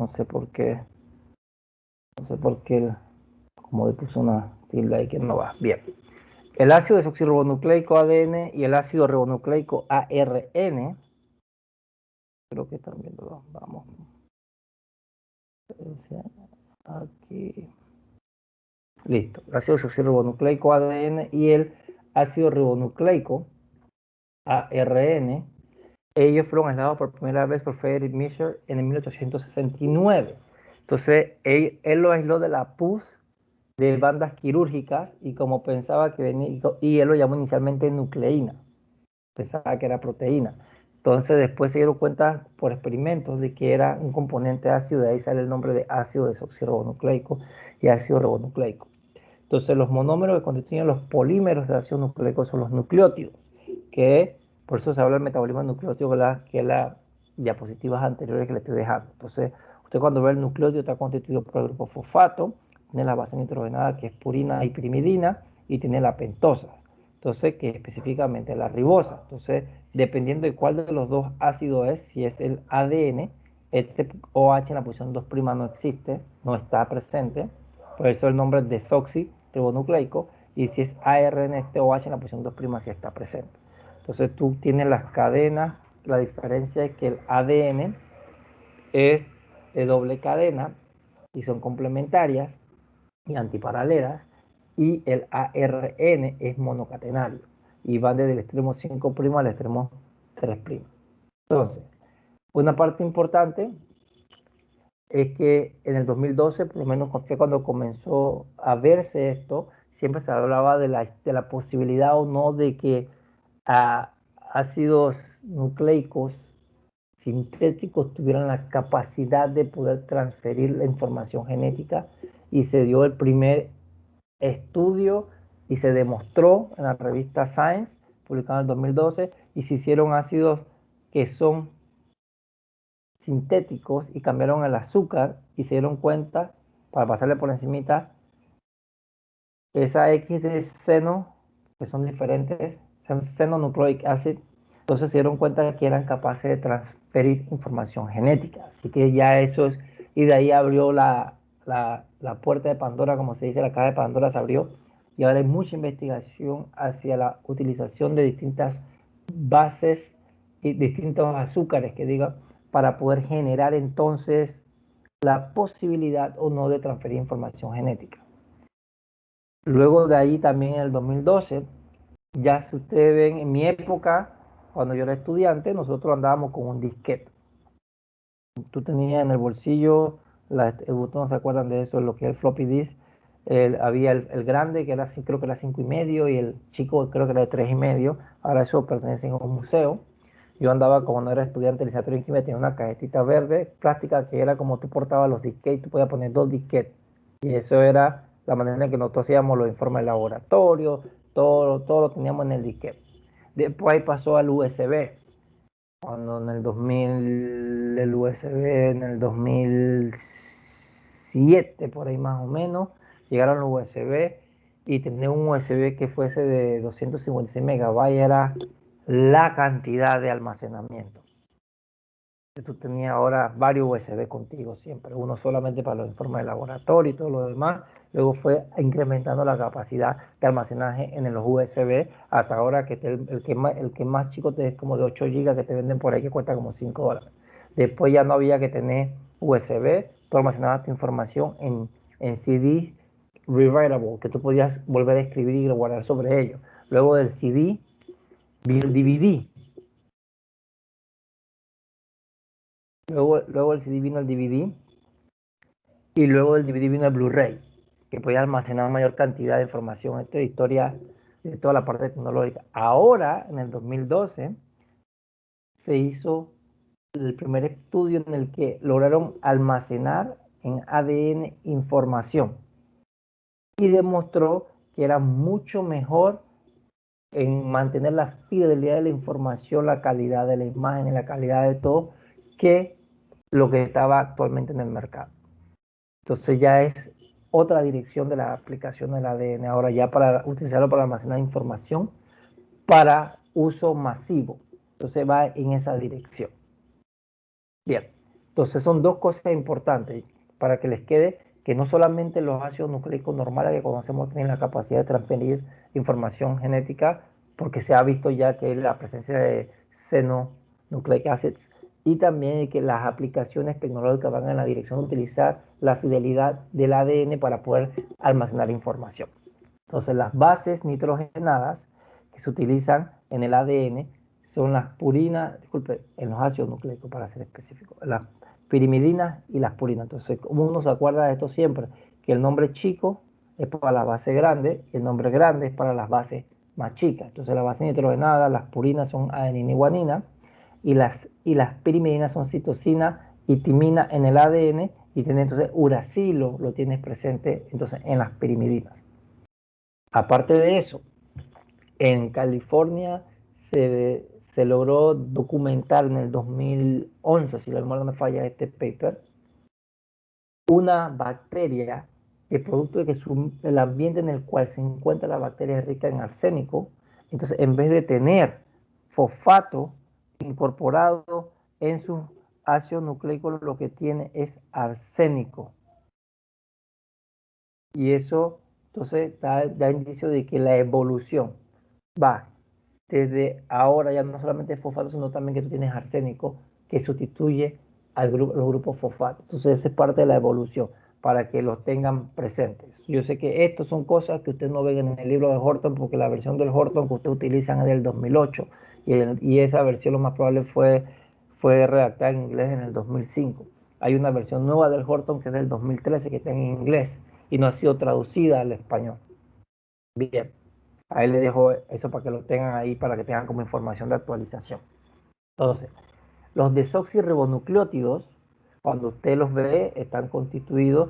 No sé por qué. No sé por qué. Como le puso una tilde ahí que no va. Bien. El ácido desoxirribonucleico ADN y el ácido ribonucleico ARN. Creo que también lo vamos. Aquí. Listo. El ácido desoxirribonucleico ADN y el ácido ribonucleico ARN. Ellos fueron aislados por primera vez por Frederick Mischer en el 1869. Entonces, él lo aisló de la pus de bandas quirúrgicas y como pensaba que venía, y él lo llamó inicialmente nucleína, pensaba que era proteína. Entonces, después se dieron cuenta por experimentos de que era un componente ácido, de ahí sale el nombre de ácido desoxirribonucleico y ácido ribonucleico. Entonces, los monómeros que constituyen los polímeros de ácido nucleico son los nucleótidos, que por eso se habla del metabolismo nucleótido, que es las diapositivas anteriores que le estoy dejando. Entonces, usted cuando ve el nucleótido está constituido por el grupo fosfato, tiene la base nitrogenada que es purina y pirimidina, y tiene la pentosa, entonces que específicamente la ribosa. Entonces, dependiendo de cuál de los dos ácidos es, si es el ADN, este OH en la posición 2' no existe, no está presente, por eso el nombre es desoxirribonucleico, y si es ARN, este OH en la posición 2' sí está presente. Entonces tú tienes las cadenas, la diferencia es que el ADN es de doble cadena y son complementarias y antiparalelas, y el ARN es monocatenario y van desde el extremo 5' al extremo 3'. Entonces, una parte importante es que en el 2012, por lo menos fue cuando comenzó a verse esto, siempre se hablaba de la posibilidad o no de que ácidos nucleicos sintéticos tuvieran la capacidad de poder transferir la información genética, y se dio el primer estudio y se demostró en la revista Science, publicado en el 2012, y se hicieron ácidos que son sintéticos y cambiaron el azúcar y se dieron cuenta, para pasarle por encimita, esa X de seno, que son diferentes, son senonucleic acid, entonces se dieron cuenta que eran capaces de transferir información genética. Así que ya eso es, y de ahí abrió la puerta de Pandora, como se dice, la caja de Pandora se abrió, y ahora hay mucha investigación hacia la utilización de distintas bases y distintos azúcares, que diga, para poder generar entonces la posibilidad o no de transferir información genética. Luego de ahí también en el 2012, ya si ustedes ven, en mi época, cuando yo era estudiante, nosotros andábamos con un disquete. Tú tenías en el bolsillo, ustedes no se acuerdan de eso, lo que es el floppy disk. Había el grande, que era, creo que era 5,5, y el chico creo que era de 3,5. Ahora eso pertenece a un museo. Yo andaba, cuando era estudiante de licenciatura en química, tenía una cajetita verde, plástica, que era como tú portabas los disquetes, tú podías poner 2 disquetes. Y eso era la manera en que nosotros hacíamos los informes de laboratorio, todo lo teníamos en el disquete. Después ahí pasó al USB. Cuando en el 2000, el USB en el 2007, por ahí más o menos, llegaron los USB, y tener un USB que fuese de 256 megabytes era la cantidad de almacenamiento. Tú tenías ahora varios USB contigo siempre, uno solamente para los informes de laboratorio y todo lo demás. Luego fue incrementando la capacidad de almacenaje en los USB, hasta ahora que el que más chico te es como de 8 GB, que te venden por ahí, que cuesta como $5. Después ya no había que tener USB, tú almacenabas tu información en CD rewritable, que tú podías volver a escribir y guardar sobre ello. Luego del CD, el DVD. Luego el CD vino el DVD, y luego del DVD vino el Blu-ray, que podía almacenar mayor cantidad de información. Esto es historia de toda la parte tecnológica. Ahora, en el 2012, se hizo el primer estudio en el que lograron almacenar en ADN información, y demostró que era mucho mejor en mantener la fidelidad de la información, la calidad de la imagen, la calidad de todo, que lo que estaba actualmente en el mercado. Entonces ya es otra dirección de la aplicación del ADN, ahora ya para utilizarlo para almacenar información para uso masivo. Entonces va en esa dirección. Bien, Entonces son dos cosas importantes para que les quede que no solamente los ácidos nucleicos normales que conocemos tienen la capacidad de transferir información genética, porque se ha visto ya que la presencia de xenonucleic acids, y también que las aplicaciones tecnológicas van en la dirección de utilizar la fidelidad del ADN para poder almacenar información. Entonces las bases nitrogenadas que se utilizan en el ADN son las purinas, disculpe, en los ácidos nucleicos para ser específico, las pirimidinas y las purinas. Entonces, como uno se acuerda de esto siempre, que el nombre chico es para la base grande y el nombre grande es para las bases más chicas. Entonces, la base nitrogenada, las purinas son adenina y guanina y las pirimidinas son citosina y timina en el ADN y tiene entonces uracilo, lo tienes presente entonces en las pirimidinas. Aparte de eso, en California se logró documentar en el 2011, si la memoria no me falla este paper, una bacteria que producto de que el ambiente en el cual se encuentra la bacteria es rica en arsénico, entonces en vez de tener fosfato incorporado en sus ácidos nucleicos, lo que tiene es arsénico. Y eso entonces da indicio de que la evolución va desde ahora ya no solamente fosfato, sino también que tú tienes arsénico que sustituye los grupos fosfato. Entonces, esa es parte de la evolución para que los tengan presentes. Yo sé que estas son cosas que ustedes no ven en el libro de Horton, porque la versión del Horton que ustedes utilizan es del 2008 y esa versión lo más probable fue redactada en inglés en el 2005. Hay una versión nueva del Horton que es del 2013 que está en inglés y no ha sido traducida al español. Bien. Ahí les dejo eso para que lo tengan ahí, para que tengan como información de actualización. Entonces, los desoxirribonucleótidos, cuando usted los ve, están constituidos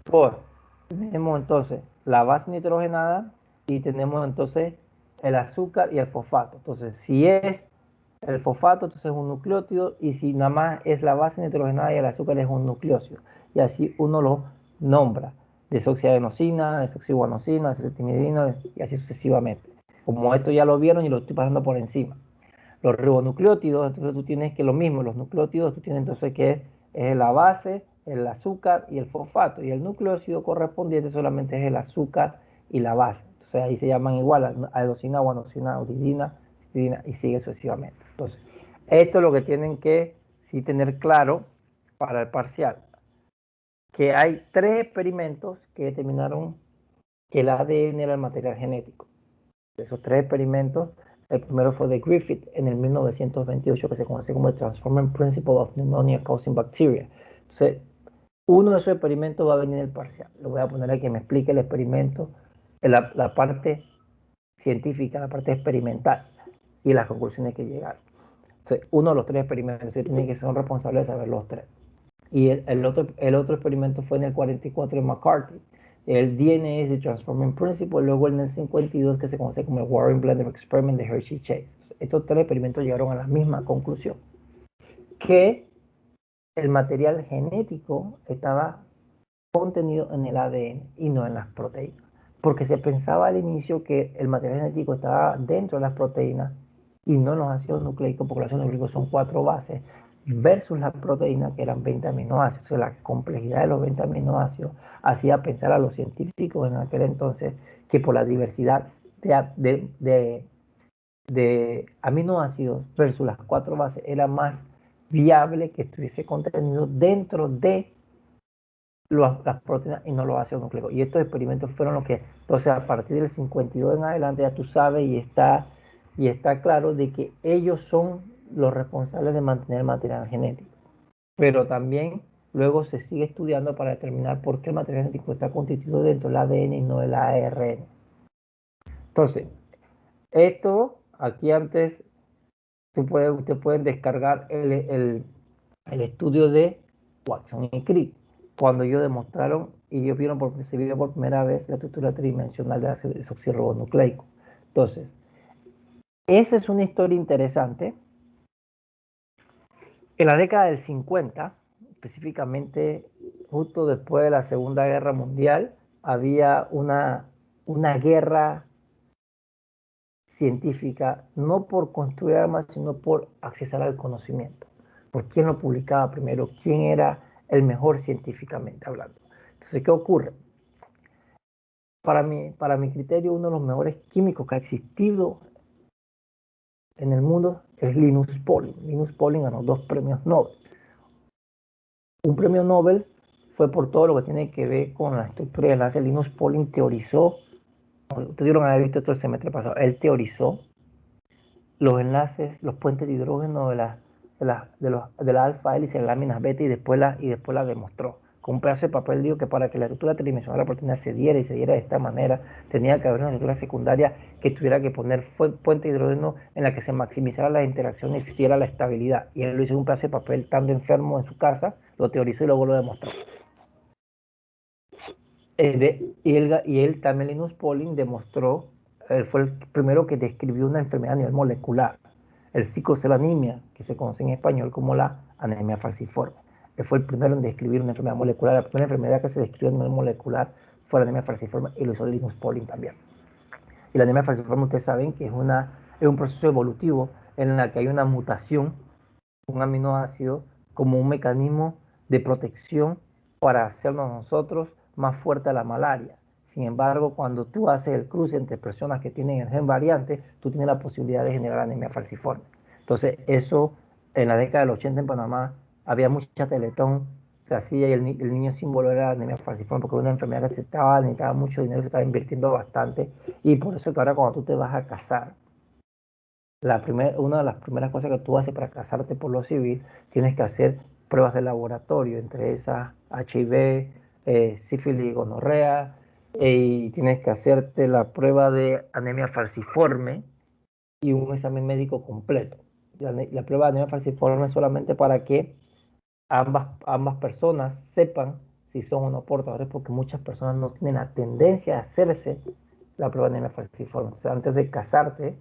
por, tenemos entonces la base nitrogenada y tenemos entonces el azúcar y el fosfato. Entonces, si es el fosfato, entonces es un nucleótido, y si nada más es la base nitrogenada y el azúcar es un nucleócido. Y así uno lo nombra. Desoxiadenosina, desoxiguanosina, desoxitimidina y así sucesivamente. Como esto ya lo vieron y lo estoy pasando por encima. Los ribonucleótidos, entonces tú tienes que lo mismo, los nucleótidos tú tienes entonces que es la base, el azúcar y el fosfato. Y el nucleócido correspondiente solamente es el azúcar y la base. Entonces ahí se llaman igual, adenosina, guanosina, uridina, y sigue sucesivamente. Entonces, esto es lo que tienen que sí tener claro para el parcial, que hay 3 experimentos que determinaron que el ADN era el material genético. De esos 3 experimentos, el primero fue de Griffith en el 1928, que se conoce como el Transforming Principle of Pneumonia Causing Bacteria. Entonces, uno de esos experimentos va a venir en el parcial. Lo voy a poner aquí que me explique el experimento, la parte científica, la parte experimental y las conclusiones que llegaron. Entonces, uno de los 3 experimentos tiene que ser responsables de saber los 3. Y el otro experimento fue en el 44 de McCarthy. El DNA es el Transforming Principle, luego en el 52 que se conoce como el Warren Blender Experiment de Hershey Chase. Estos 3 experimentos llegaron a la misma conclusión, que el material genético estaba contenido en el ADN y no en las proteínas. Porque se pensaba al inicio que el material genético estaba dentro de las proteínas y no en los ácidos nucleicos, porque los ácidos nucleicos son 4 bases versus las proteínas que eran 20 aminoácidos. O sea, la complejidad de los 20 aminoácidos hacía pensar a los científicos en aquel entonces que por la diversidad de aminoácidos versus las 4 bases era más viable que estuviese contenido dentro de las proteínas y no los ácidos nucleicos. Y estos experimentos fueron los que, entonces a partir del 52 en adelante ya tú sabes y está claro de que ellos son los responsables de mantener el material genético. Pero también luego se sigue estudiando para determinar por qué el material genético está constituido dentro del ADN y no del ARN. Entonces, esto aquí antes, ustedes pueden descargar el estudio de Watson y Crick, cuando ellos demostraron y ellos vieron se vio por primera vez la estructura tridimensional del ácido desoxirribonucleico. Entonces, esa es una historia interesante. En la década del 50, específicamente justo después de la Segunda Guerra Mundial, había una guerra científica, no por construir armas, sino por accesar al conocimiento. por quién lo publicaba primero, quién era el mejor científicamente hablando. Entonces, ¿qué ocurre? Para mi criterio, uno de los mejores químicos que ha existido en el mundo es Linus Pauling. Linus Pauling ganó 2 premios Nobel. Un premio Nobel fue por todo lo que tiene que ver con la estructura del enlace. Linus Pauling teorizó, ustedes dieron haber visto esto el semestre pasado, él teorizó los enlaces, los puentes de hidrógeno de la alfa hélice en láminas beta y después la demostró. Con un pedazo de papel dijo que para que la estructura tridimensional de la proteína se diera y se diera de esta manera, tenía que haber una estructura secundaria que tuviera que poner puente de hidrógeno en la que se maximizara la interacción y existiera la estabilidad. Y él lo hizo en un pedazo de papel, estando enfermo en su casa, lo teorizó y luego lo demostró. Y él también, Linus Pauling, demostró, él fue el primero que describió una enfermedad a nivel molecular, el psicocelanemia, que se conoce en español como la anemia falciforme. Él fue el primero en describir una enfermedad molecular. La primera enfermedad que se describió a nivel molecular fue la anemia falciforme y lo hizo Linus Pauling también. Y la anemia falciforme, ustedes saben que es un proceso evolutivo en el que hay una mutación, un aminoácido, como un mecanismo de protección para hacernos nosotros más fuerte a la malaria. Sin embargo, cuando tú haces el cruce entre personas que tienen el gen variante, tú tienes la posibilidad de generar anemia falciforme. Entonces, eso en la década del 80 en Panamá había mucha teletón, se hacía y el niño símbolo era la anemia falciforme porque era una enfermedad que necesitaba mucho dinero, se estaba invirtiendo bastante y por eso que ahora cuando tú te vas a casar, una de las primeras cosas que tú haces para casarte por lo civil, tienes que hacer pruebas de laboratorio, entre esas HIV, sífilis y gonorrea, y tienes que hacerte la prueba de anemia falciforme y un examen médico completo. La prueba de anemia falciforme es solamente para que ambas personas sepan si son o no portadores, porque muchas personas no tienen la tendencia a hacerse la prueba de anemia falciforme. O sea, antes de casarte,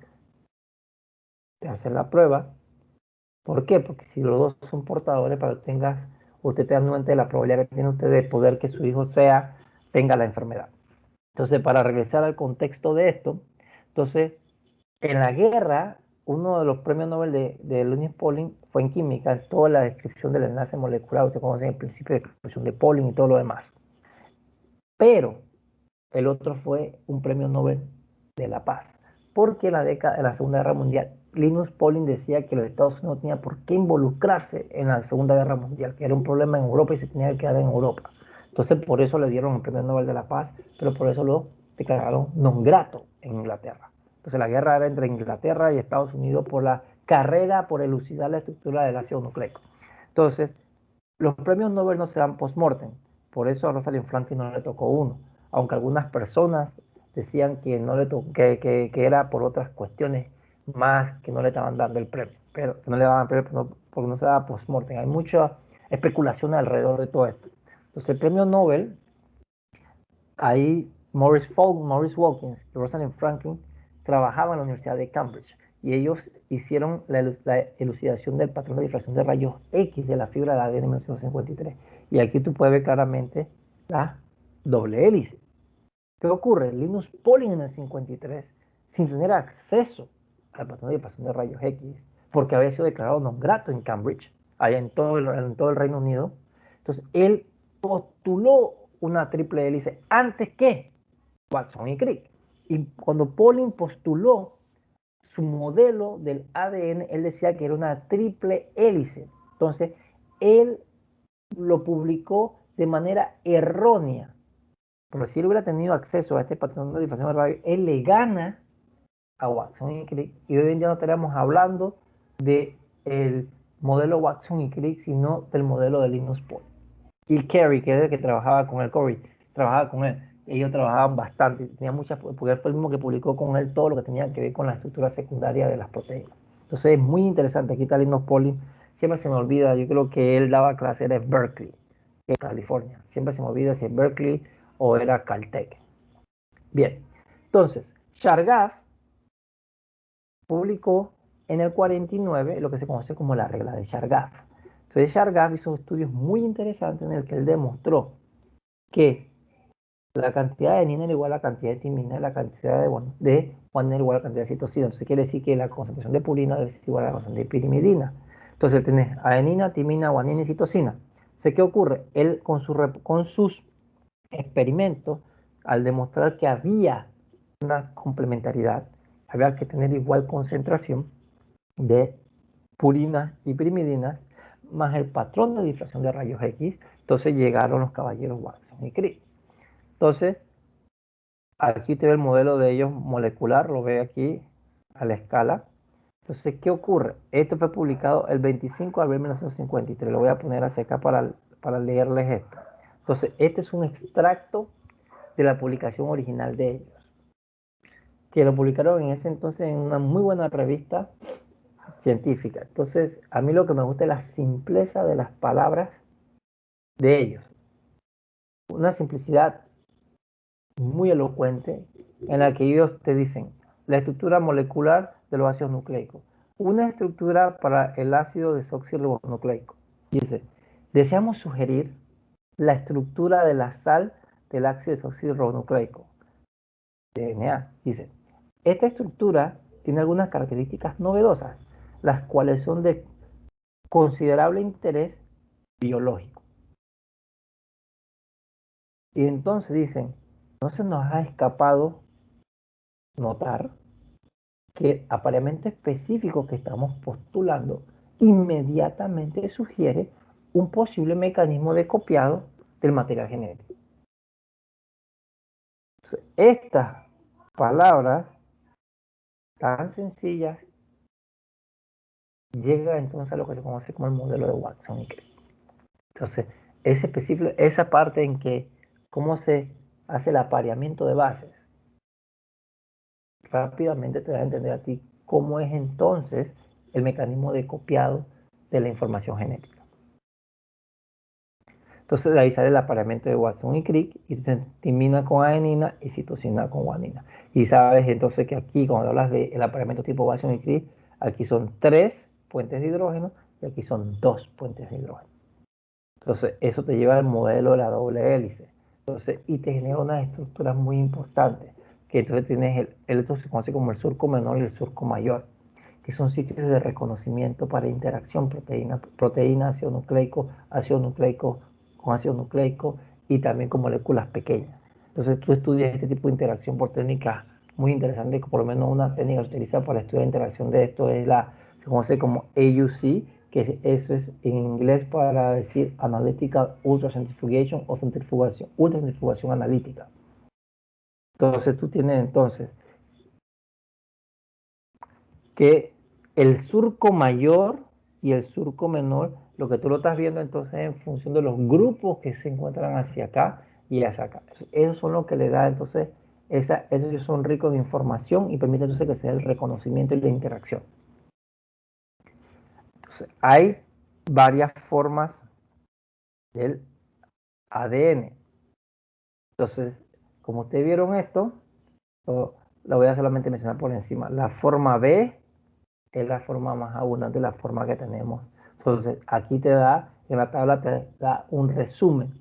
te hacen la prueba. ¿Por qué? Porque si los dos son portadores, para que usted tenga en mente la probabilidad que tiene usted de poder que su hijo tenga la enfermedad. Entonces, para regresar al contexto de esto, entonces, en la guerra, uno de los premios Nobel de Linus Pauling fue en química, en toda la descripción del enlace molecular, usted conoce el principio de descripción de Pauling y todo lo demás. Pero el otro fue un premio Nobel de la Paz, porque en la Segunda Guerra Mundial, Linus Pauling decía que los Estados Unidos no tenían por qué involucrarse en la Segunda Guerra Mundial, que era un problema en Europa y se tenía que quedar en Europa. Entonces, por eso le dieron el premio Nobel de la Paz, pero por eso lo declararon non grato en Inglaterra. Entonces, la guerra era entre Inglaterra y Estados Unidos por la carrera por elucidar la estructura del ácido nucleico. Entonces, los premios Nobel no se dan post-mortem, por eso a Rosalind Franklin no le tocó uno, aunque algunas personas decían que, no le que era por otras cuestiones más que no le estaban dando el premio, pero que no le daban el premio porque no se daba post-mortem. Hay mucha especulación alrededor de todo esto. Entonces, el premio Nobel, ahí Maurice Wilkins y Rosalind Franklin trabajaban en la Universidad de Cambridge y ellos hicieron la elucidación del patrón de difracción de rayos X de la fibra de ADN en 1953. Y aquí tú puedes ver claramente la doble hélice. ¿Qué ocurre? Linus Pauling en el 53, sin tener acceso al patrón de difracción de rayos X, porque había sido declarado non grato en Cambridge, allá en todo el Reino Unido, entonces él postuló una triple hélice antes que Watson y Crick. Y cuando Pauling postuló su modelo del ADN, él decía que era una triple hélice. Entonces, él lo publicó de manera errónea. Pero si él hubiera tenido acceso a este patrón de difracción de radio, él le gana a Watson y Crick. Y hoy en día no estaríamos hablando del modelo Watson y Crick, sino del modelo de Linus Pauling. Y Kerry, que es el que trabajaba con él, Corey, trabajaba con él. Ellos trabajaban bastante, tenía muchas, porque él fue el mismo que publicó con él todo lo que tenía que ver con la estructura secundaria de las proteínas. Entonces es muy interesante. Aquí está Linus Pauling, siempre se me olvida, yo creo que él daba clases en Berkeley, en California. Siempre se me olvida si es Berkeley o era Caltech. Bien, entonces, Chargaff publicó en el 49 lo que se conoce como la regla de Chargaff. Entonces Chargaff hizo estudios muy interesantes en el que él demostró que la cantidad de adenina era igual a la cantidad de timina, la cantidad de guanina era igual a la cantidad de citosina. Entonces quiere decir que la concentración de purina debe ser igual a la concentración de pirimidina. Entonces tenés adenina, timina, guanina y citosina. ¿Qué ocurre? Él con sus experimentos, al demostrar que había una complementariedad, había que tener igual concentración de purinas y primidinas, más el patrón de difracción de rayos X, entonces llegaron los caballeros Watson y Crick. Entonces, aquí te ve el modelo de ellos molecular, lo ve aquí a la escala. Entonces, ¿qué ocurre? Esto fue publicado el 25 de abril de 1953. Lo voy a poner hacia acá para leerles esto. Entonces, este es un extracto de la publicación original de ellos, que lo publicaron en ese entonces en una muy buena revista científica. Entonces, a mí lo que me gusta es la simpleza de las palabras de ellos. Una simplicidad muy elocuente en la que ellos te dicen la estructura molecular de los ácidos nucleicos. Una estructura para el ácido desoxirribonucleico. Dice, deseamos sugerir la estructura de la sal del ácido desoxirribonucleico, DNA. Dice, esta estructura tiene algunas características novedosas, las cuales son de considerable interés biológico. Y entonces dicen, no se nos ha escapado notar que el apareamiento específico que estamos postulando inmediatamente sugiere un posible mecanismo de copiado del material genético. Entonces, estas palabras tan sencillas llegan entonces a lo que se conoce como el modelo de Watson y Crick. Entonces, ese específico, esa parte en que cómo se hace el apareamiento de bases, rápidamente te da a entender a ti cómo es entonces el mecanismo de copiado de la información genética. Entonces de ahí sale el apareamiento de Watson y Crick, y timina con adenina y citosina con guanina. Y sabes entonces que aquí cuando hablas del apareamiento tipo Watson y Crick, aquí son 3 puentes de hidrógeno y aquí son 2 puentes de hidrógeno. Entonces eso te lleva al modelo de la doble hélice. Entonces, y te genera unas estructuras muy importantes, que entonces tienes esto se conoce como el surco menor y el surco mayor, que son sitios de reconocimiento para interacción proteína, ácido nucleico con ácido nucleico y también con moléculas pequeñas. Entonces tú estudias este tipo de interacción por técnicas muy interesantes, por lo menos una técnica que se utiliza para estudiar la interacción de esto es se conoce como AUC, que eso es en inglés para decir Analytical Ultracentrifugation o ultracentrifugación analítica. Entonces tú tienes entonces que el surco mayor y el surco menor, lo que tú lo estás viendo entonces en función de los grupos que se encuentran hacia acá y hacia acá. Esos son los que le da entonces, esos son ricos de información y permiten entonces que sea el reconocimiento y la interacción. Entonces, hay varias formas del ADN. Entonces, como ustedes vieron esto, lo voy a solamente mencionar por encima. La forma B es la forma más abundante, la forma que tenemos. Entonces, aquí en la tabla te da un resumen.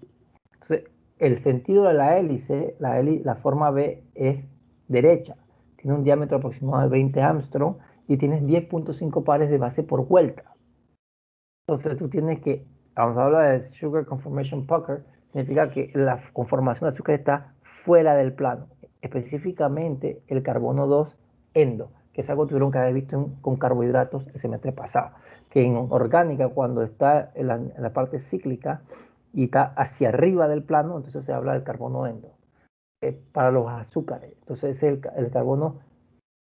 Entonces, el sentido de la hélice, la forma B es derecha. Tiene un diámetro aproximado de 20 Armstrong y tienes 10.5 pares de base por vuelta. Entonces, tú tienes que, vamos a hablar de Sugar Conformation Pucker, significa que la conformación de azúcar está fuera del plano, específicamente el carbono 2 endo, que es algo que tuvieron que haber visto con carbohidratos el semestre pasado, que en orgánica cuando está en la parte cíclica y está hacia arriba del plano, entonces se habla del carbono endo, para los azúcares. Entonces el carbono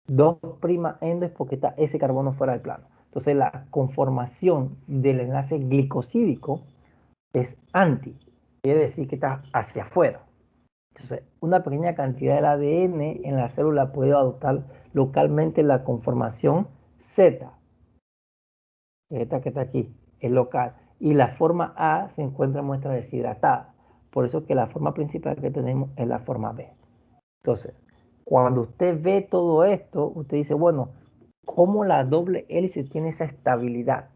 2' endo es porque está ese carbono fuera del plano. Entonces la conformación del enlace glicosídico es anti, quiere decir que está hacia afuera. Entonces, una pequeña cantidad del ADN en la célula puede adoptar localmente la conformación Z. Esta que está aquí es local. Y la forma A se encuentra en muestra deshidratada. Por eso que la forma principal que tenemos es la forma B. Entonces, cuando usted ve todo esto, usted dice, bueno, ¿cómo la doble hélice tiene esa estabilidad?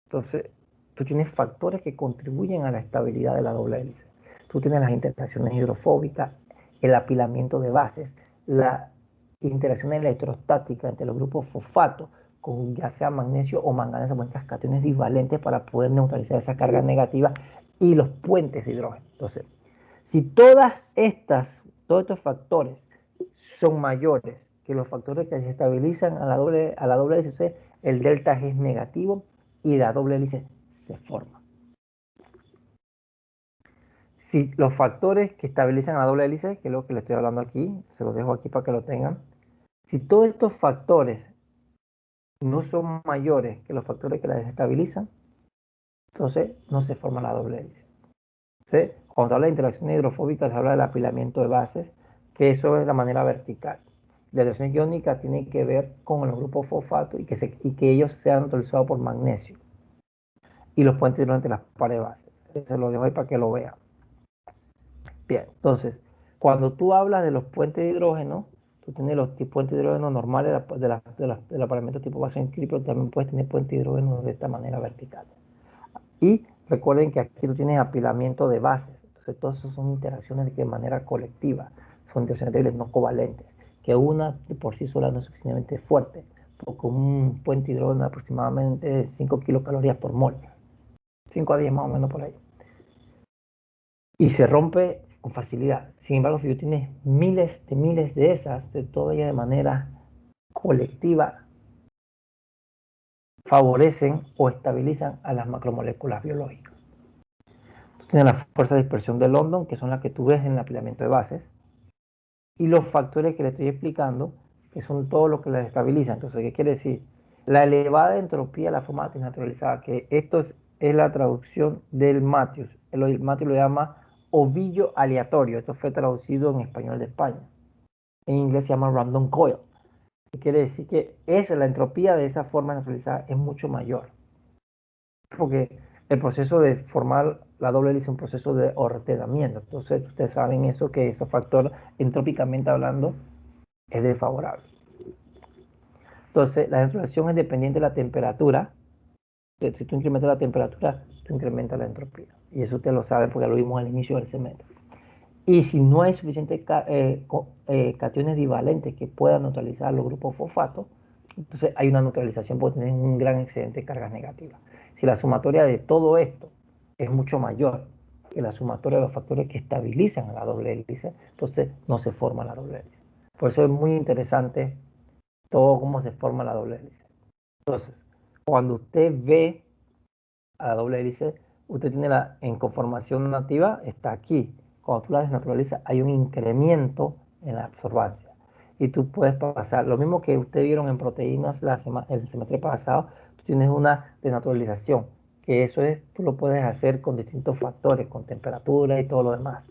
Entonces, tú tienes factores que contribuyen a la estabilidad de la doble hélice. Tú tienes las interacciones hidrofóbicas, el apilamiento de bases, la interacción electrostática entre los grupos fosfato, con ya sea magnesio o manganeso, con estas cationes divalentes para poder neutralizar esa carga negativa y los puentes de hidrógeno. Entonces, si todos estos factores son mayores que los factores que se estabilizan a la doble hélice, el delta G es negativo y la doble hélice se forma. Si los factores que estabilizan a la doble hélice, que es lo que le estoy hablando aquí, se los dejo aquí para que lo tengan, si todos estos factores no son mayores que los factores que la desestabilizan, entonces no se forma la doble hélice. ¿Sí? Cuando se habla de interacción hidrofóbica, se habla del apilamiento de bases, que eso es la manera vertical. La reacción iónica tiene que ver con los grupos fosfato y que ellos sean neutralizados por magnesio y los puentes durante las pares bases. Se lo dejo ahí para que lo vean. Bien, entonces, cuando tú hablas de los puentes de hidrógeno, tú tienes los puentes de hidrógeno normales del aparamento tipo base en pero también puedes tener puentes de hidrógeno de esta manera vertical. Y recuerden que aquí tú tienes apilamiento de bases. Entonces, todas esas son interacciones de manera colectiva. Son interacciones débiles no covalentes. Que una por sí sola no es suficientemente fuerte. Porque un puente de hidrógeno aproximadamente 5 kilocalorías por mol. 5 a 10 más o menos por ahí. Y se rompe con facilidad. Sin embargo, si tú tienes miles de esas, de todas ellas de manera colectiva, favorecen o estabilizan a las macromoléculas biológicas. Tú tienes la fuerza de dispersión de London, que son las que tú ves en el apilamiento de bases, y los factores que le estoy explicando, que son todos los que las estabilizan. Entonces, ¿qué quiere decir? La elevada entropía, la forma desnaturalizada, que esto es la traducción del Matthews. El Matthews lo llama ovillo aleatorio. Esto fue traducido en español de España. En inglés se llama random coil. Quiere decir que la entropía de esa forma naturalizada es mucho mayor. Porque el proceso de formar la doble hélice es un proceso de ordenamiento. Entonces, ustedes saben eso, que ese factor, entrópicamente hablando, es desfavorable. Entonces, la desnaturalización es dependiente de la temperatura. Si tú incrementas la temperatura, tú incrementas la entropía. Y eso ustedes lo saben porque lo vimos al inicio del semestre. Y si no hay suficientes cationes divalentes que puedan neutralizar los grupos fosfatos, entonces hay una neutralización porque tienen un gran excedente de cargas negativas. Si la sumatoria de todo esto es mucho mayor que la sumatoria de los factores que estabilizan a la doble hélice, entonces no se forma la doble hélice. Por eso es muy interesante todo cómo se forma la doble hélice. Entonces, cuando usted ve a la doble hélice, usted tiene en conformación nativa, está aquí. Cuando tú la desnaturalizas, hay un incremento en la absorbancia. Y tú puedes pasar, lo mismo que ustedes vieron en proteínas el semestre pasado, tú tienes una desnaturalización, que eso tú lo puedes hacer con distintos factores, con temperatura y todo lo demás.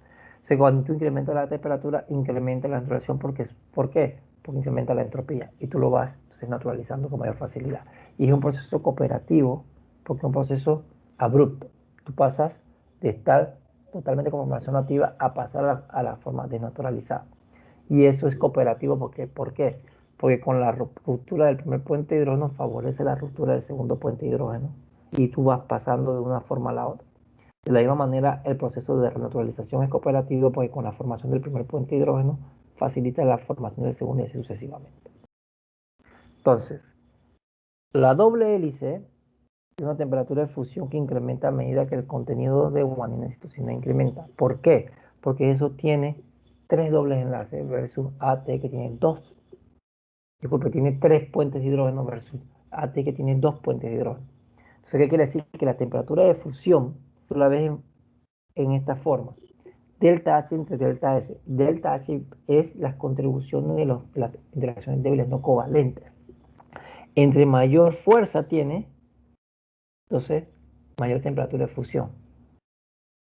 O sea, cuando tú incrementas la temperatura, incrementa la naturalización. ¿Por qué? Porque incrementa la entropía y tú lo vas desnaturalizando con mayor facilidad. Y es un proceso cooperativo, porque es un proceso abrupto. Tú pasas de estar totalmente con formación nativa a pasar a la forma desnaturalizada. Y eso es cooperativo porque, ¿por qué? Porque con la ruptura del primer puente de hidrógeno favorece la ruptura del segundo puente de hidrógeno y tú vas pasando de una forma a la otra. De la misma manera, el proceso de renaturalización es cooperativo porque con la formación del primer puente de hidrógeno facilita la formación del segundo y así sucesivamente. Entonces, la doble hélice tiene una temperatura de fusión que incrementa a medida que el contenido de guanina y citosina incrementa. ¿Por qué? Porque eso tiene 3 dobles enlaces versus AT que tiene 2. Disculpe, tiene 3 puentes de hidrógeno versus AT que tiene 2 puentes de hidrógeno. Entonces, ¿qué quiere decir? Que la temperatura de fusión, tú la ves en esta forma. Delta H entre delta S. Delta H es las contribuciones de las interacciones débiles no covalentes. Entre mayor fuerza tiene, entonces, mayor temperatura de fusión.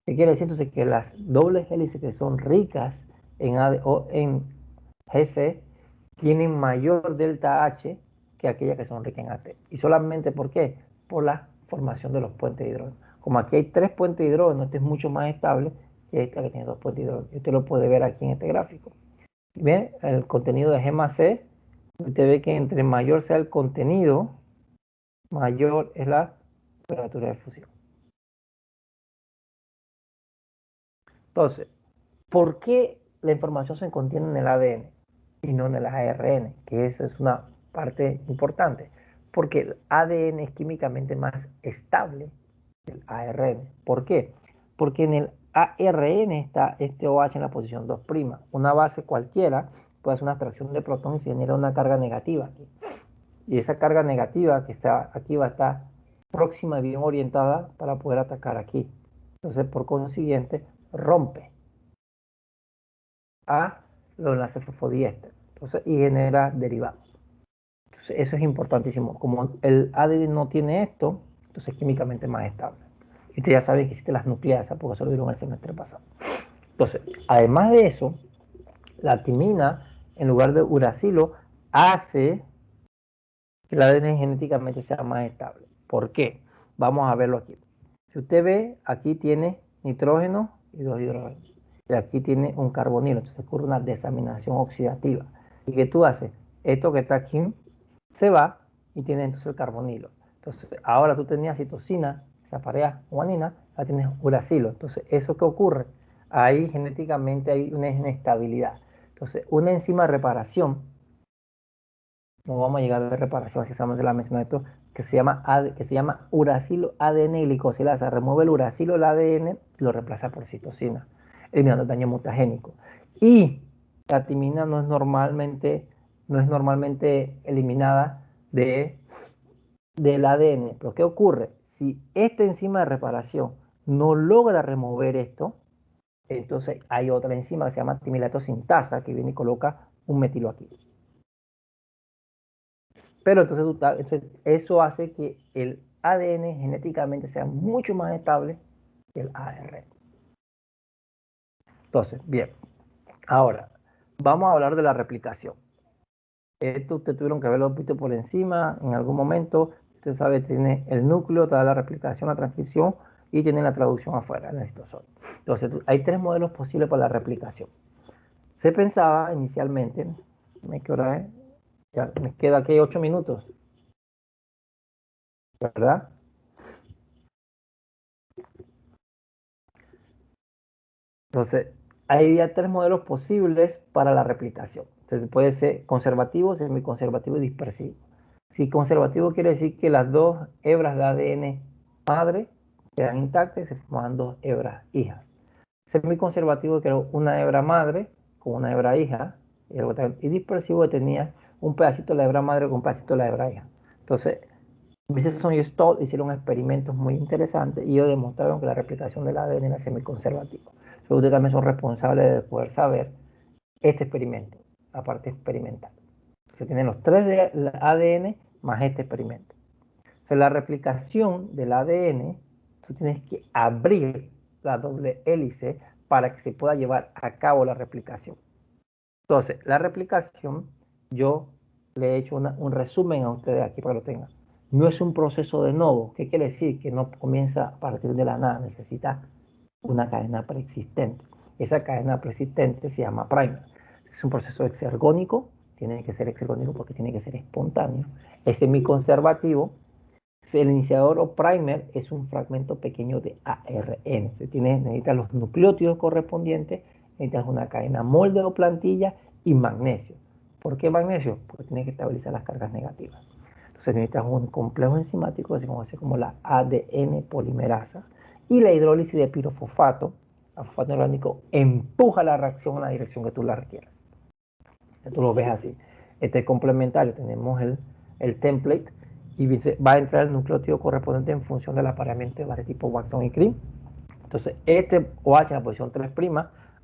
¿Qué quiere decir? Entonces que las dobles hélices que son ricas en GC tienen mayor delta H que aquellas que son ricas en AT. ¿Y solamente por qué? Por la formación de los puentes de hidrógeno. Como aquí hay 3 puentes de hidrógeno, este es mucho más estable que esta que tiene 2 puentes de hidrógeno. Usted lo puede ver aquí en este gráfico. ¿Ven? El contenido de G más C, usted ve que entre mayor sea el contenido, mayor es la temperatura de fusión. Entonces, ¿por qué la información se contiene en el ADN y no en el ARN? Que esa es una parte importante. porque el ADN es químicamente más estable que el ARN. ¿Por qué? Porque en el ARN está este OH en la posición 2'. Una base cualquiera puede hacer una extracción de protón y se genera una carga negativa aquí. Y esa carga negativa que está aquí va a estar próxima y bien orientada para poder atacar aquí. Entonces, por consiguiente, rompe a los enlaces fosfodiéster. Entonces, y genera derivados. Entonces, eso es importantísimo. Como el ADN no tiene esto, entonces es químicamente más estable. Y ustedes ya saben que existen las nucleasas, porque eso lo vieron el semestre pasado. Entonces, además de eso, la timina, en lugar de uracilo, hace que el ADN genéticamente sea más estable. ¿Por qué? Vamos a verlo aquí. Si usted ve, aquí tiene nitrógeno y 2 hidrógenos. Y aquí tiene un carbonilo. Entonces ocurre una desaminación oxidativa. ¿Y qué tú haces? Esto que está aquí se va y tiene entonces el carbonilo. Entonces ahora tú tenías citosina, esa pareja guanina, ahora tienes uracilo. Entonces, ¿eso qué ocurre? Ahí genéticamente hay una inestabilidad. Entonces, una enzima de reparación, no vamos a llegar a la reparación, así se la mencioné esto, que se llama uracilo ADN glicosilasa. Remueve el uracilo del ADN y lo reemplaza por citosina, eliminando el daño mutagénico. Y la timina no es normalmente eliminada del ADN. Pero ¿qué ocurre? Si esta enzima de reparación no logra remover esto, entonces hay otra enzima que se llama timilato sintasa que viene y coloca un metilo aquí. Pero entonces eso hace que el ADN genéticamente sea mucho más estable que el ARN. Entonces, bien, ahora vamos a hablar de la replicación. Esto ustedes tuvieron que haberlo visto por encima en algún momento. Usted sabe, tiene el núcleo, toda la replicación, la transcripción y tiene la traducción afuera, en el citosol. Entonces, hay 3 modelos posibles para la replicación. Se pensaba inicialmente, ¿qué hora es? Ya me queda aquí 8 minutos, ¿verdad? Entonces, hay ya 3 modelos posibles para la replicación. Entonces, puede ser conservativo, semiconservativo y dispersivo. Si conservativo quiere decir que las 2 hebras de ADN madre quedan intactas y se forman 2 hebras hijas. Semiconservativo que era una hebra madre con una hebra hija, y dispersivo que tenía un pedacito de la hebra madre con un pedacito de la hebra hija. Entonces, Michelson y Stoll hicieron experimentos muy interesantes y ellos demostraron que la replicación del ADN era semiconservativa. Entonces, ustedes también son responsables de poder saber este experimento, la parte experimental. Se tienen los 3 de ADN más este experimento. Entonces, la replicación del ADN, tú tienes que abrir la doble hélice para que se pueda llevar a cabo la replicación. Entonces, la replicación, yo le he hecho un resumen a ustedes aquí para que lo tengan. No es un proceso de novo. ¿Qué quiere decir? Que no comienza a partir de la nada, necesita una cadena preexistente. Esa cadena preexistente se llama primer. Es un proceso exergónico, tiene que ser exergónico porque tiene que ser espontáneo. Es semiconservativo. El iniciador o primer es un fragmento pequeño de ARN. Necesitas los nucleótidos correspondientes, necesitas una cadena molde o plantilla y magnesio. ¿Por qué magnesio? Porque tiene que estabilizar las cargas negativas. Entonces necesitas un complejo enzimático que se conoce como la ADN polimerasa y la hidrólisis de pirofosfato, el fosfato orgánico, empuja la reacción en la dirección que tú la requieras. Tú lo ves así. Este es complementario, tenemos el template y va a entrar el nucleótido correspondiente en función del apareamiento de base tipo Watson y Crick. Entonces, este OH en la posición 3'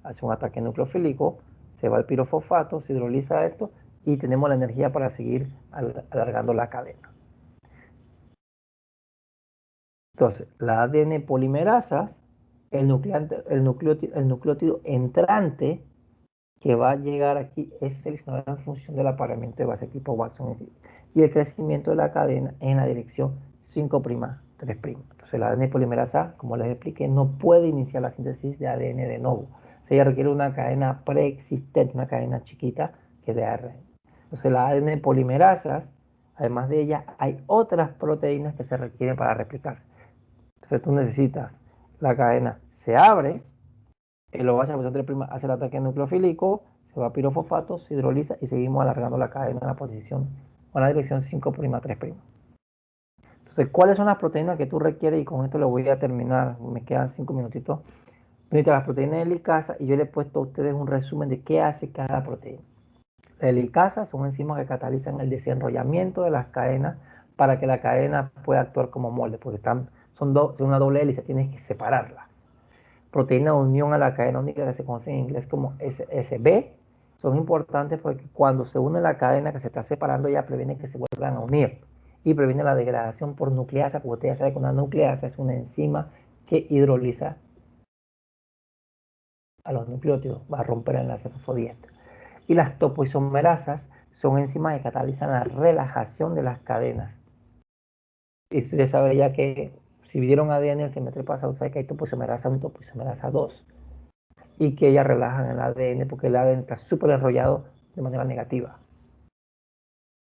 hace un ataque nucleofílico, se va el pirofosfato, se hidroliza esto y tenemos la energía para seguir alargando la cadena. Entonces, la ADN polimerasas, el nucleótido entrante que va a llegar aquí es seleccionado en función del apareamiento de base tipo Watson y el crecimiento de la cadena en la dirección 5', 3'. Entonces la ADN polimerasa, como les expliqué, no puede iniciar la síntesis de ADN de nuevo. O sea, ella requiere una cadena preexistente, una cadena chiquita que de ARN. Entonces la ADN polimerasas, además de ella, hay otras proteínas que se requieren para replicarse. Entonces tú necesitas la cadena, se abre, el OH, la posición 3' hace el ataque nucleofílico, se va a pirofosfato, se hidroliza y seguimos alargando la cadena en la posición o en la dirección 5', 3'. Entonces, ¿cuáles son las proteínas que tú requieres? Y con esto lo voy a terminar. Me quedan 5 minutitos. Necesitas las proteínas de helicasa y yo le he puesto a ustedes un resumen de qué hace cada proteína. La helicasa son enzimas que catalizan el desenrollamiento de las cadenas para que la cadena pueda actuar como molde, porque son una doble hélice, tienes que separarla. Proteína de unión a la cadena única, que se conoce en inglés como SB, son importantes porque cuando se une la cadena que se está separando ya previene que se vuelvan a unir y previene la degradación por nucleasa, porque usted ya sabe que una nucleasa es una enzima que hidroliza a los nucleótidos, va a romper el enlace fosfodiester. Y las topoisomerasas son enzimas que catalizan la relajación de las cadenas. Y usted sabe ya que si vieron ADN el semestre pasado, sabe que hay topoisomerasa 1 y topoisomerasa 2 y que ellas relajan el ADN porque el ADN está súper enrollado de manera negativa.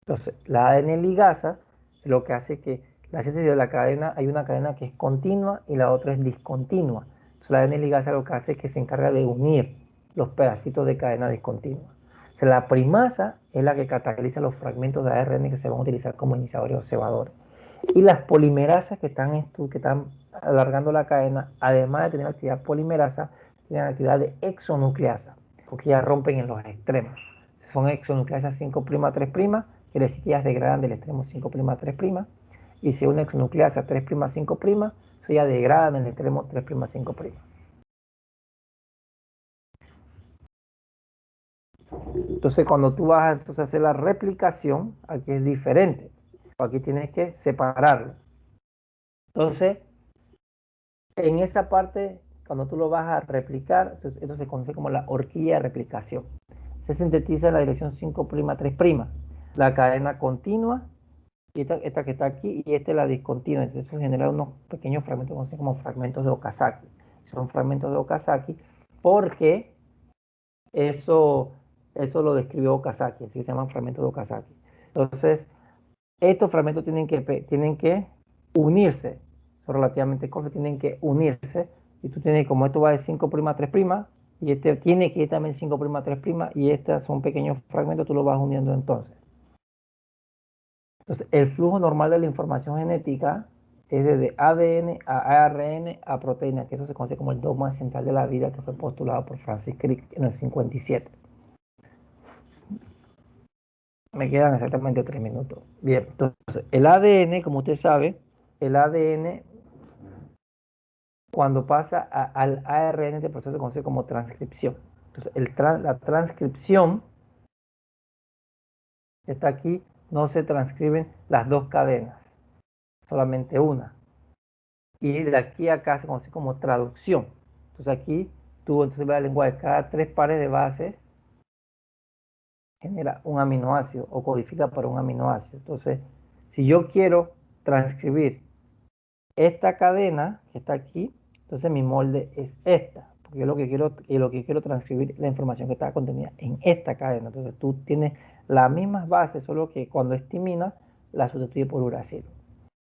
Entonces, la ADN ligasa lo que hace es que la síntesis de la cadena, hay una cadena que es continua y la otra es discontinua. Entonces, la ADN ligasa lo que hace es que se encarga de unir los pedacitos de cadena discontinua. O sea, la primasa es la que cataliza los fragmentos de ARN que se van a utilizar como iniciadores o cebadores. Y las polimerasas que están alargando la cadena, además de tener actividad polimerasa, tienen actividad de exonucleasa, porque ya rompen en los extremos. Son exonucleasas 5' 3', quiere decir que ellas degradan del extremo 5' 3', y si una exonucleasa 3', 5', eso ya degradan en el extremo 3', 5'. Entonces, cuando tú vas a hacer la replicación, aquí es diferente. Aquí tienes que separarlo. Entonces, en esa parte, cuando tú lo vas a replicar, entonces, esto se conoce como la horquilla de replicación. Se sintetiza en la dirección 5', 3', la cadena continua, y esta que está aquí, y esta es la discontinua. Entonces, eso genera unos pequeños fragmentos conocidos como fragmentos de Okazaki. Son fragmentos de Okazaki porque eso lo describió Okazaki, así se llaman fragmentos de Okazaki. Entonces, estos fragmentos tienen que unirse, son relativamente cortos, tienen que unirse, y tú tienes, como esto va de 5', 3', y este tiene que ir también 5', 3', y estos son pequeños fragmentos, tú los vas uniendo entonces. Entonces, el flujo normal de la información genética es desde ADN a ARN a proteína, que eso se conoce como el dogma central de la vida, que fue postulado por Francis Crick en el 57. Me quedan exactamente 3 minutos. Bien, entonces, el ADN, como usted sabe, el ADN, cuando pasa al ARN, este proceso se conoce como transcripción. Entonces, la transcripción está aquí, no se transcriben las dos cadenas, solamente una. Y de aquí a acá se conoce como traducción. Entonces aquí tú entonces ves el lenguaje, cada 3 pares de bases genera un aminoácido o codifica para un aminoácido. Entonces, si yo quiero transcribir esta cadena que está aquí, entonces mi molde es esta, porque yo lo que quiero transcribir la información que está contenida en esta cadena. Entonces tú tienes las mismas bases, solo que cuando es timina la sustituye por uracilo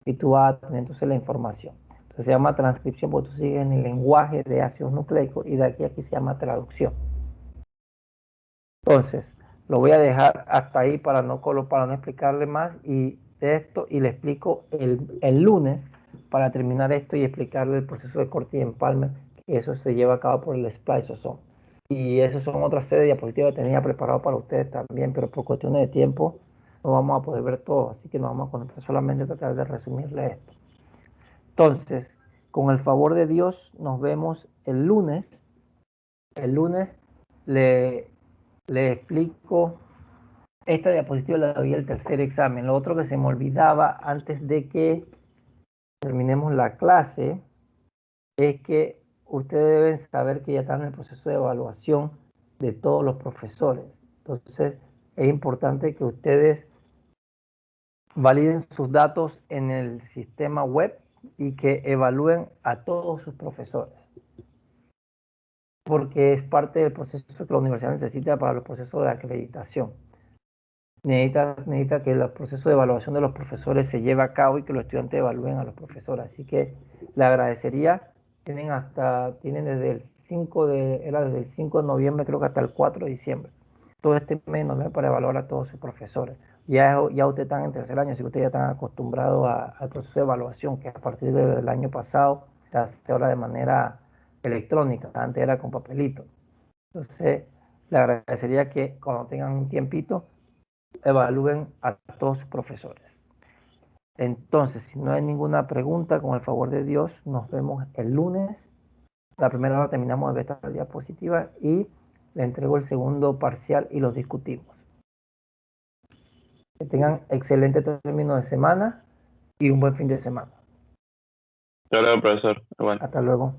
y tú vas a tener entonces la información. Entonces se llama transcripción porque tú sigues en el lenguaje de ácidos nucleicos y de aquí se llama traducción. Entonces lo voy a dejar hasta ahí para no explicarle más y de esto, y le explico el lunes para terminar esto y explicarle el proceso de corte y empalme, que eso se lleva a cabo por el spliceosome. Y eso son otras series de diapositivas que tenía preparado para ustedes también, pero por cuestiones de tiempo no vamos a poder ver todo, así que nos vamos a concentrar solamente a tratar de resumirle esto. Entonces, con el favor de Dios, nos vemos el lunes. El lunes le explico esta diapositiva, la doy el tercer examen. Lo otro que se me olvidaba antes de que terminemos la clase es que ustedes deben saber que ya están en el proceso de evaluación de todos los profesores. Entonces, es importante que ustedes validen sus datos en el sistema web y que evalúen a todos sus profesores, porque es parte del proceso que la universidad necesita para los procesos de acreditación. Necesita que el proceso de evaluación de los profesores se lleve a cabo y que los estudiantes evalúen a los profesores. Así que le agradecería, tienen desde el 5 desde el 5 de noviembre, creo que hasta el 4 de diciembre. Todo este mes de noviembre para evaluar a todos sus profesores. Ya ustedes están en tercer año, así que ustedes ya están acostumbrados al proceso de evaluación, que a partir del año pasado se hace ahora de manera electrónica, antes era con papelito. Entonces, le agradecería que cuando tengan un tiempito, evalúen a todos sus profesores. Entonces, si no hay ninguna pregunta, con el favor de Dios, nos vemos el lunes. La primera hora terminamos de ver esta diapositiva y le entrego el segundo parcial y los discutimos. Que tengan excelente término de semana y un buen fin de semana. Hasta luego, profesor. Bueno. Hasta luego.